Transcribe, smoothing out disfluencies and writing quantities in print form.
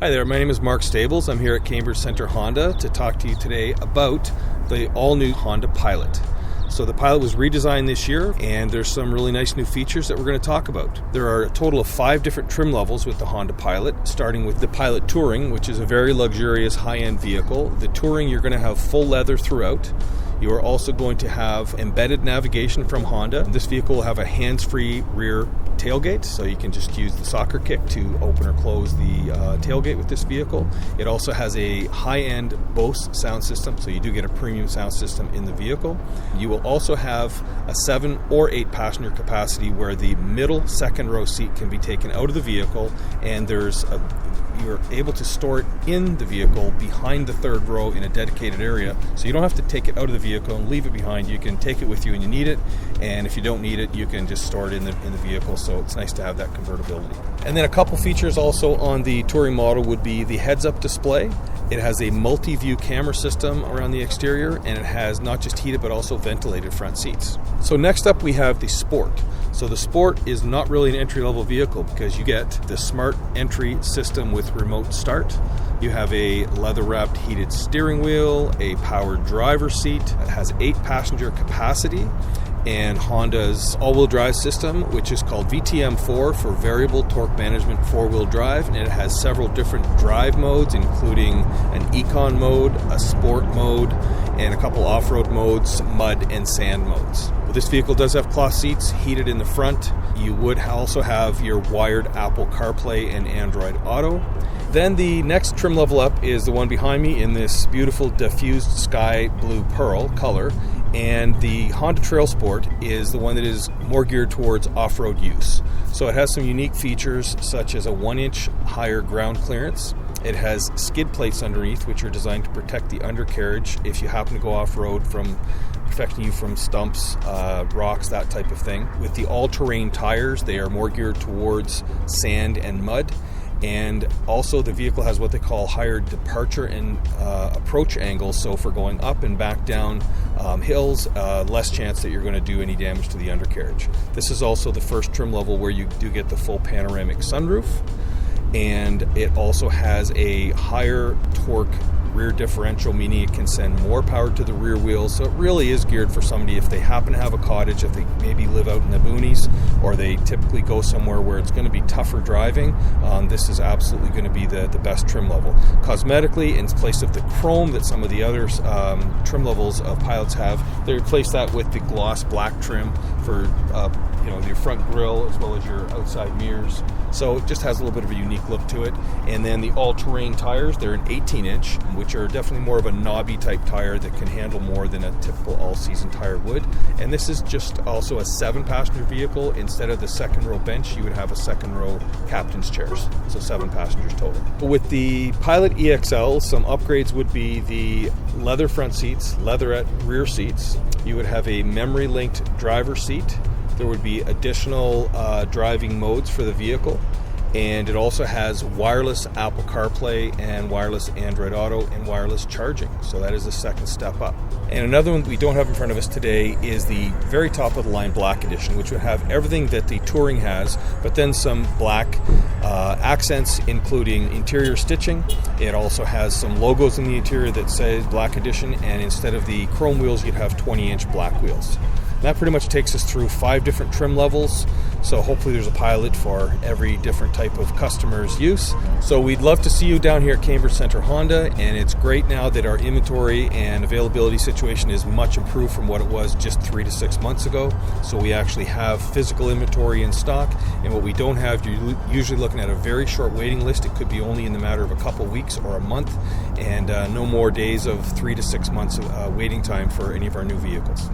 Hi there, my name is Mark Stables. I'm here at Cambridge Centre Honda to talk to you today about the all-new Honda Pilot. So the Pilot was redesigned this year, and there's some really nice new features that we're going to talk about. There are a total of 5 different trim levels with the Honda Pilot, starting with the Pilot Touring, which is a very luxurious high-end vehicle. The Touring, you're going to have full leather throughout. You are also going to have embedded navigation from Honda. This vehicle will have a hands-free rear tailgate, so you can just use the soccer kick to open or close the tailgate with this vehicle. It also has a high-end Bose sound system, so you do get a premium sound system in the vehicle. You will also have a 7 or 8 passenger capacity where the middle second row seat can be taken out of the vehicle, and you're able to store it in the vehicle behind the third row in a dedicated area, so you don't have to take it out of the vehicle and leave it behind. You can take it with you when you need it, and if you don't need it, you can just store it in the vehicle, so it's nice to have that convertibility. And then a couple features also on the Touring model would be the heads-up display. It has a multi-view camera system around the exterior, and it has not just heated but also ventilated front seats. So next up we have the Sport. So the Sport is not really an entry-level vehicle because you get the smart entry system with remote start. You have a leather-wrapped heated steering wheel, a powered driver's seat. It has 8 passenger capacity, and Honda's all-wheel drive system, which is called VTM4 for variable torque management 4-wheel drive, and it has several different drive modes, including an econ mode, a sport mode, and a couple off-road modes, mud and sand modes. This vehicle does have cloth seats, heated in the front. You would also have your wired Apple CarPlay and Android Auto. Then the next trim level up is the one behind me in this beautiful diffused sky blue pearl color. And the Honda Trail Sport is the one that is more geared towards off-road use. So it has some unique features such as a 1-inch higher ground clearance. It has skid plates underneath, which are designed to protect the undercarriage if you happen to go off-road, from protecting you from stumps, rocks, that type of thing. With the all-terrain tires, they are more geared towards sand and mud. And also the vehicle has what they call higher departure and approach angles, so for going up and back down hills, less chance that you're going to do any damage to the undercarriage. This is also the first trim level where you do get the full panoramic sunroof, and it also has a higher torque rear differential, meaning it can send more power to the rear wheels. So it really is geared for somebody if they happen to have a cottage, if they maybe live out in the boonies, or they typically go somewhere where it's going to be tougher driving. This is absolutely going to be the best trim level. Cosmetically, in place of the chrome that some of the other trim levels of Pilots have, they replace that with the gloss black trim for your front grille as well as your outside mirrors. So it just has a little bit of a unique look to it. And then the all-terrain tires, they're an 18-inch, which are definitely more of a knobby type tire that can handle more than a typical all-season tire would. And this is just also a 7-passenger vehicle. Instead of the second row bench, you would have a second row captain's chairs. So 7 passengers total. With the Pilot EXL, some upgrades would be the leather front seats, leatherette rear seats. You would have a memory-linked driver seat. There would be additional driving modes for the vehicle, and it also has wireless Apple CarPlay and wireless Android Auto and wireless charging. So that is the second step up. And another one we don't have in front of us today is the very top of the line Black Edition, which would have everything that the Touring has, but then some black accents, including interior stitching. It also has some logos in the interior that says Black Edition, and instead of the chrome wheels, you'd have 20-inch black wheels. That pretty much takes us through 5 different trim levels, so hopefully there's a Pilot for every different type of customer's use. So we'd love to see you down here at Cambridge Centre Honda, and it's great now that our inventory and availability situation is much improved from what it was just 3 to 6 months ago. So we actually have physical inventory in stock, and what we don't have, you're usually looking at a very short waiting list. It could be only in the matter of a couple weeks or a month, and no more days of 3 to 6 months waiting time for any of our new vehicles.